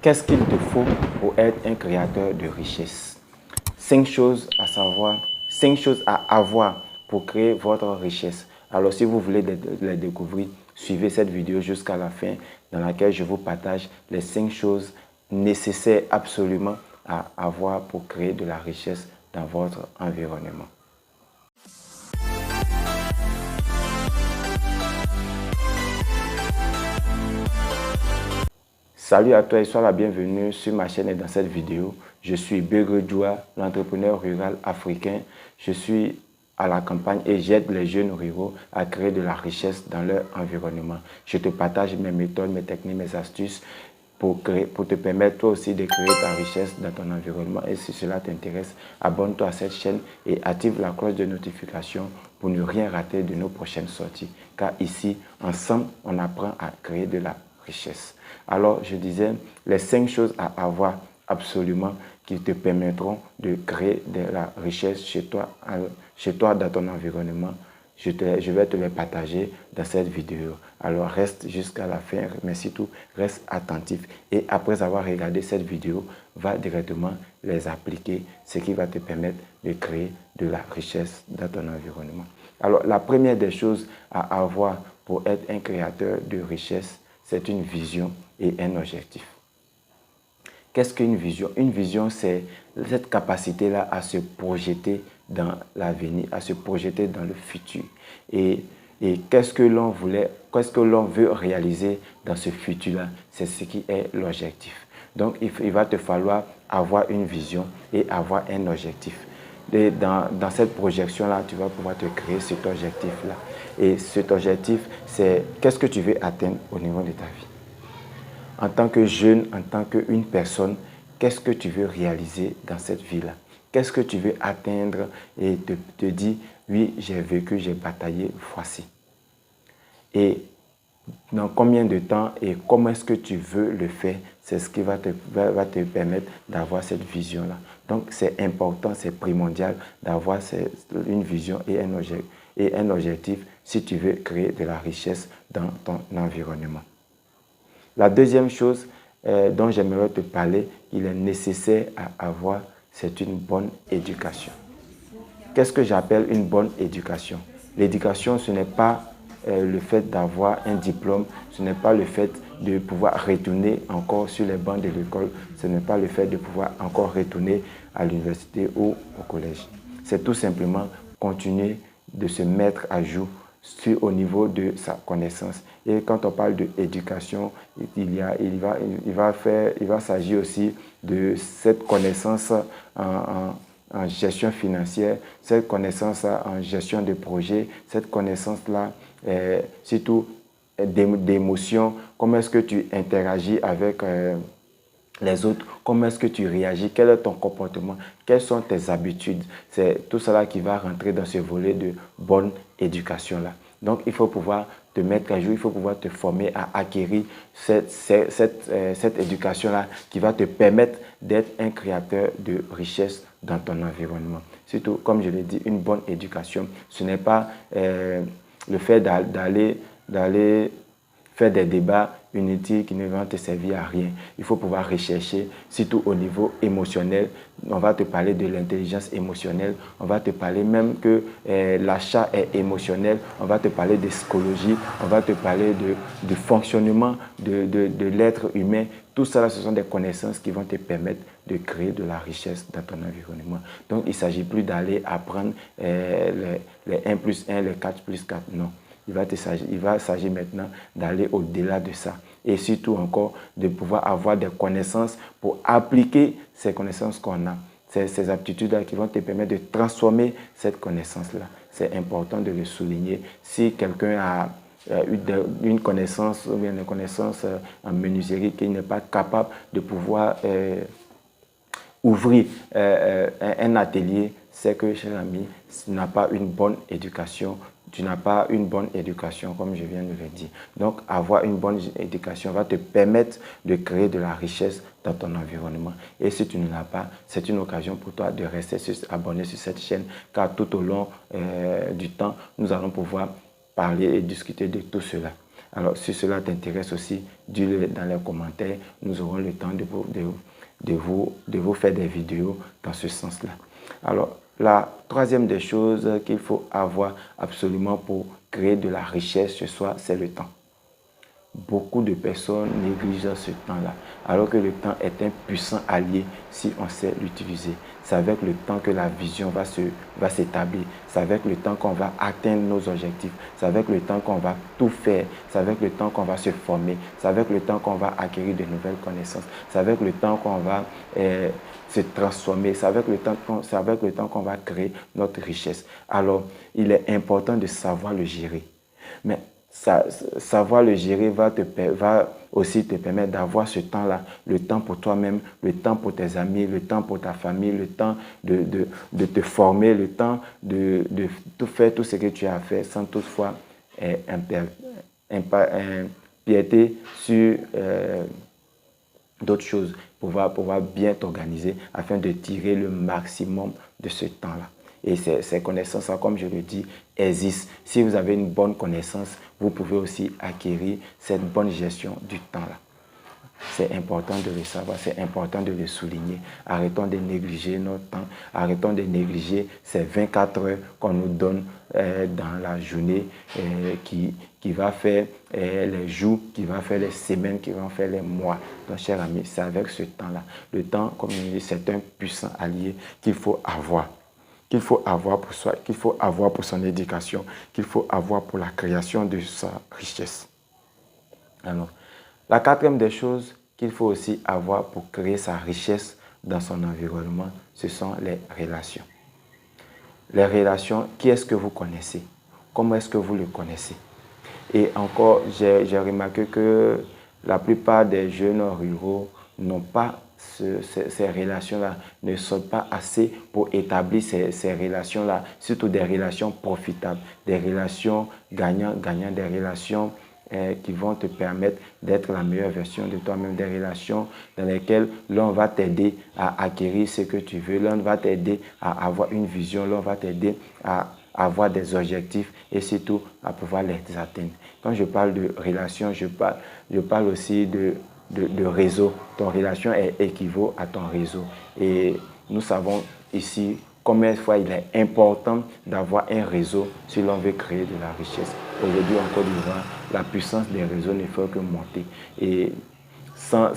Qu'est-ce qu'il te faut pour être un créateur de richesse? 5 choses à savoir, 5 choses à avoir pour créer votre richesse. Alors, si vous voulez les découvrir, suivez cette vidéo jusqu'à la fin dans laquelle je vous partage les 5 choses nécessaires absolument à avoir pour créer de la richesse dans votre environnement. Salut à toi et sois la bienvenue sur ma chaîne et dans cette vidéo. Je suis Begré Djoua, l'entrepreneur rural africain. Je suis à la campagne et j'aide les jeunes ruraux à créer de la richesse dans leur environnement. Je te partage mes méthodes, mes techniques, mes astuces pour te permettre toi aussi de créer ta richesse dans ton environnement. Et si cela t'intéresse, abonne-toi à cette chaîne et active la cloche de notification pour ne rien rater de nos prochaines sorties. Car ici, ensemble, on apprend à créer de la richesse. Alors, je disais, les 5 choses à avoir absolument qui te permettront de créer de la richesse chez toi dans ton environnement. Je vais te les partager dans cette vidéo. Alors, reste jusqu'à la fin, mais surtout, reste attentif. Et après avoir regardé cette vidéo, va directement les appliquer, ce qui va te permettre de créer de la richesse dans ton environnement. Alors, la première des choses à avoir pour être un créateur de richesse, c'est une vision et un objectif. Qu'est-ce qu'une vision? Une vision, c'est cette capacité-là à se projeter dans l'avenir, à se projeter dans le futur. Et qu'est-ce que l'on veut réaliser dans ce futur-là? C'est ce qui est l'objectif. Donc, il va te falloir avoir une vision et avoir un objectif. Et dans cette projection-là, tu vas pouvoir te créer cet objectif-là. Et cet objectif, c'est qu'est-ce que tu veux atteindre au niveau de ta vie. En tant que jeune, en tant qu'une personne, qu'est-ce que tu veux réaliser dans cette vie-là? Qu'est-ce que tu veux atteindre et te dire, oui, j'ai vécu, j'ai bataillé, voici. Et dans combien de temps et comment est-ce que tu veux le faire, c'est ce qui va te permettre d'avoir cette vision-là. Donc, c'est important, c'est primordial d'avoir une vision et un objectif si tu veux créer de la richesse dans ton environnement. La deuxième chose dont j'aimerais te parler, qu'il est nécessaire à avoir, c'est une bonne éducation. Qu'est-ce que j'appelle une bonne éducation? L'éducation, ce n'est pas le fait d'avoir un diplôme, ce n'est pas le fait de pouvoir retourner encore sur les bancs de l'école, ce n'est pas le fait de pouvoir encore retourner à l'université ou au collège. C'est tout simplement continuer de se mettre à jour au niveau de sa connaissance. Et quand on parle d'éducation, il va s'agir aussi de cette connaissance en gestion financière, cette connaissance en gestion de projet, cette connaissance-là, surtout d'émotions, comment est-ce que tu interagis avec les autres, comment est-ce que tu réagis, quel est ton comportement, quelles sont tes habitudes. C'est tout cela qui va rentrer dans ce volet de bonne éducation-là. Donc, il faut pouvoir te mettre à jour, il faut pouvoir te former à acquérir cette éducation-là qui va te permettre d'être un créateur de richesse dans ton environnement. Surtout, comme je l'ai dit, une bonne éducation, ce n'est pas le fait d'aller faire des débats inutiles qui ne vont te servir à rien. Il faut pouvoir rechercher, surtout au niveau émotionnel. On va te parler de l'intelligence émotionnelle. On va te parler même que l'achat est émotionnel. On va te parler de psychologie. On va te parler du fonctionnement de l'être humain. Tout ça, ce sont des connaissances qui vont te permettre de créer de la richesse dans ton environnement. Donc, il ne s'agit plus d'aller apprendre les 1 plus 1, les 4 plus 4. Non. Il va s'agir maintenant d'aller au-delà de ça. Et surtout encore, de pouvoir avoir des connaissances pour appliquer ces connaissances qu'on a. Ces aptitudes-là qui vont te permettre de transformer cette connaissance-là. C'est important de le souligner. Si quelqu'un a une connaissance ou bien une connaissance en menuiserie qui n'est pas capable de pouvoir ouvrir un atelier, c'est que, cher ami, tu n'as pas une bonne éducation. Tu n'as pas une bonne éducation, comme je viens de le dire. Donc, avoir une bonne éducation va te permettre de créer de la richesse dans ton environnement. Et si tu ne l'as pas, c'est une occasion pour toi de rester abonné sur cette chaîne, car tout au long du temps, nous allons pouvoir parler et discuter de tout cela. Alors, si cela t'intéresse aussi, dis-le dans les commentaires. Nous aurons le temps de vous faire des vidéos dans ce sens-là. Alors, la troisième des choses qu'il faut avoir absolument pour créer de la richesse ce soir, c'est le temps. Beaucoup de personnes négligent ce temps-là, alors que le temps est un puissant allié si on sait l'utiliser. C'est avec le temps que la vision va s'établir. C'est avec le temps qu'on va atteindre nos objectifs. C'est avec le temps qu'on va tout faire. C'est avec le temps qu'on va se former. C'est avec le temps qu'on va acquérir de nouvelles connaissances. C'est avec le temps qu'on va se transformer. C'est avec le temps qu'on va créer notre richesse. Alors, il est important de savoir le gérer. Mais savoir le gérer va aussi te permettre d'avoir ce temps-là, le temps pour toi-même, le temps pour tes amis, le temps pour ta famille, le temps de te former, le temps de tout faire, tout ce que tu as fait sans toutefois empiéter sur d'autres choses, pour pouvoir bien t'organiser afin de tirer le maximum de ce temps-là. Et ces connaissances-là, comme je le dis, existent. Si vous avez une bonne connaissance, vous pouvez aussi acquérir cette bonne gestion du temps-là. C'est important de le savoir, c'est important de le souligner. Arrêtons de négliger notre temps, arrêtons de négliger ces 24 heures qu'on nous donne dans la journée qui va faire les jours, qui va faire les semaines, qui va faire les mois. Donc, chers amis, c'est avec ce temps-là. Le temps, comme je dis, c'est un puissant allié qu'il faut avoir. Qu'il faut avoir pour soi, qu'il faut avoir pour son éducation, qu'il faut avoir pour la création de sa richesse. Alors, la quatrième des choses qu'il faut aussi avoir pour créer sa richesse dans son environnement, ce sont les relations. Les relations, qui est-ce que vous connaissez? Comment est-ce que vous le connaissez? Et encore, j'ai remarqué que la plupart des jeunes ruraux n'ont pas ces relations-là, ne sont pas assez pour établir ces relations-là, surtout des relations profitables, des relations gagnant-gagnant, des relations qui vont te permettre d'être la meilleure version de toi-même, des relations dans lesquelles l'on va t'aider à acquérir ce que tu veux, l'on va t'aider à avoir une vision, l'on va t'aider à avoir des objectifs et surtout à pouvoir les atteindre. Quand je parle de relations, je parle aussi de réseau. Ton relation équivaut à ton réseau. Et nous savons ici combien de fois il est important d'avoir un réseau si l'on veut créer de la richesse. Aujourd'hui, en Côte d'Ivoire, la puissance des réseaux ne fait que monter. Et sans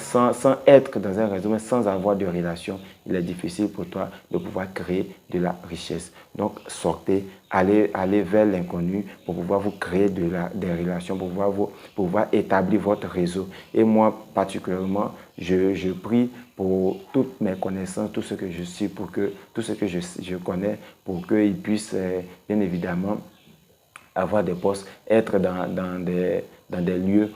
être dans un réseau, mais sans avoir de relation, il est difficile pour toi de pouvoir créer de la richesse. Donc, sortez, allez vers l'inconnu pour pouvoir vous créer des relations, pour pouvoir établir votre réseau. Et moi, particulièrement, je prie pour toutes mes connaissances, tout ce que je suis, tout ce que je connais, pour qu'ils puissent, bien évidemment, avoir des postes, être dans des lieux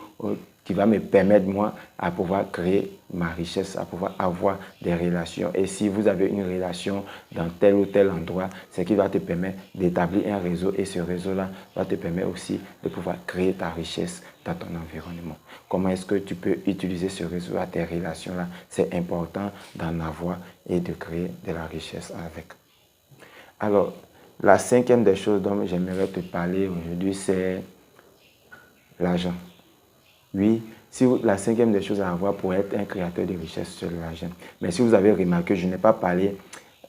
qui va me permettre, moi, à pouvoir créer ma richesse, à pouvoir avoir des relations. Et si vous avez une relation dans tel ou tel endroit, c'est qui va te permettre d'établir un réseau. Et ce réseau-là va te permettre aussi de pouvoir créer ta richesse dans ton environnement. Comment est-ce que tu peux utiliser ce réseau à tes relations-là? C'est important d'en avoir et de créer de la richesse avec. Alors, la cinquième des choses dont j'aimerais te parler aujourd'hui, c'est l'argent. Oui, la cinquième des choses à avoir pour être un créateur de richesse, c'est l'argent. Mais si vous avez remarqué, je n'ai pas parlé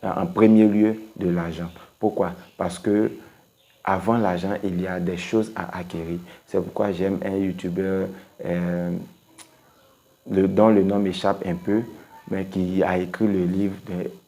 en premier lieu de l'argent. Pourquoi? Parce que avant l'argent, il y a des choses à acquérir. C'est pourquoi j'aime un YouTuber dont le nom m'échappe un peu, mais qui a écrit le livre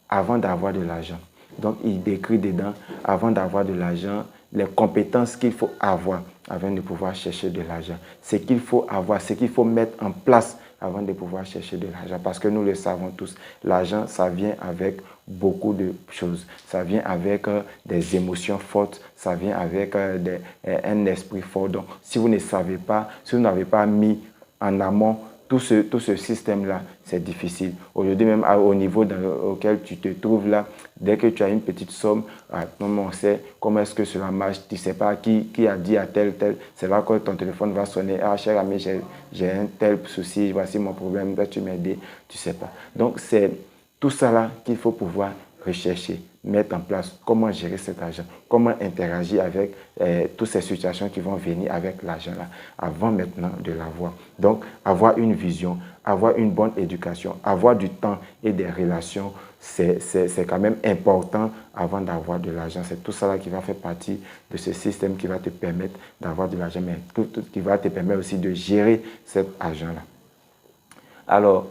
Avant d'avoir de l'argent. Donc, il décrit dedans, avant d'avoir de l'argent, les compétences qu'il faut avoir avant de pouvoir chercher de l'argent. Ce qu'il faut avoir, ce qu'il faut mettre en place avant de pouvoir chercher de l'argent. Parce que nous le savons tous, l'argent, ça vient avec beaucoup de choses. Ça vient avec des émotions fortes, ça vient avec un esprit fort. Donc, si vous ne savez pas, si vous n'avez pas mis en amont tout ce système-là, c'est difficile. Aujourd'hui, même au niveau auquel tu te trouves là, dès que tu as une petite somme, on sait comment est-ce que cela marche. Tu ne sais pas qui a dit à tel. C'est là que ton téléphone va sonner. Ah, cher ami, j'ai un tel souci, voici mon problème, dois-tu m'aider? Tu ne sais pas. Donc, c'est tout ça là qu'il faut pouvoir rechercher, mettre en place comment gérer cet argent, comment interagir avec toutes ces situations qui vont venir avec l'argent là, avant maintenant de l'avoir. Donc, avoir une vision, avoir une bonne éducation, avoir du temps et des relations, c'est quand même important avant d'avoir de l'argent. C'est tout ça là qui va faire partie de ce système qui va te permettre d'avoir de l'argent, mais qui va te permettre aussi de gérer cet argent-là. Alors,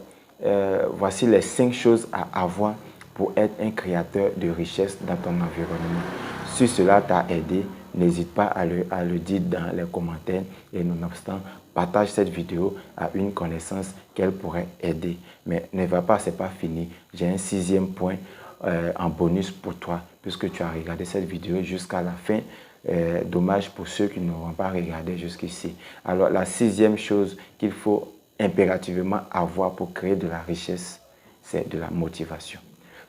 voici les 5 choses à avoir pour être un créateur de richesse dans ton environnement. Si cela t'a aidé, n'hésite pas à le dire dans les commentaires et nonobstant, partage cette vidéo à une connaissance qu'elle pourrait aider. Mais ne va pas, c'est pas fini. J'ai un 6e point en bonus pour toi puisque tu as regardé cette vidéo jusqu'à la fin. Dommage pour ceux qui n'auront pas regardé jusqu'ici. Alors, la 6e chose qu'il faut impérativement avoir pour créer de la richesse, c'est de la motivation.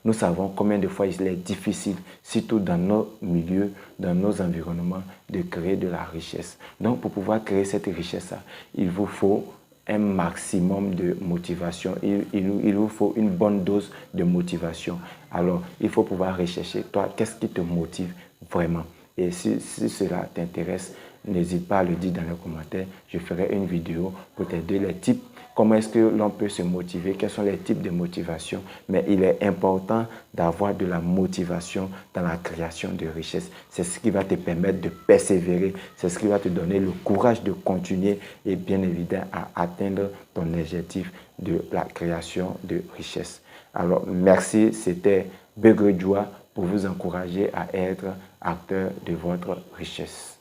Nous savons combien de fois il est difficile, surtout dans nos milieux, dans nos environnements, de créer de la richesse. Donc, pour pouvoir créer cette richesse-là, il vous faut un maximum de motivation. Il vous faut une bonne dose de motivation. Alors, il faut pouvoir rechercher, toi, qu'est-ce qui te motive vraiment? Et si cela t'intéresse, n'hésite pas à le dire dans les commentaires. Je ferai une vidéo pour t'aider les types. Comment est-ce que l'on peut se motiver? Quels sont les types de motivation? Mais il est important d'avoir de la motivation dans la création de richesse. C'est ce qui va te permettre de persévérer. C'est ce qui va te donner le courage de continuer et bien évidemment à atteindre ton objectif de la création de richesse. Alors, merci. C'était Begredjoa pour vous encourager à être acteur de votre richesse.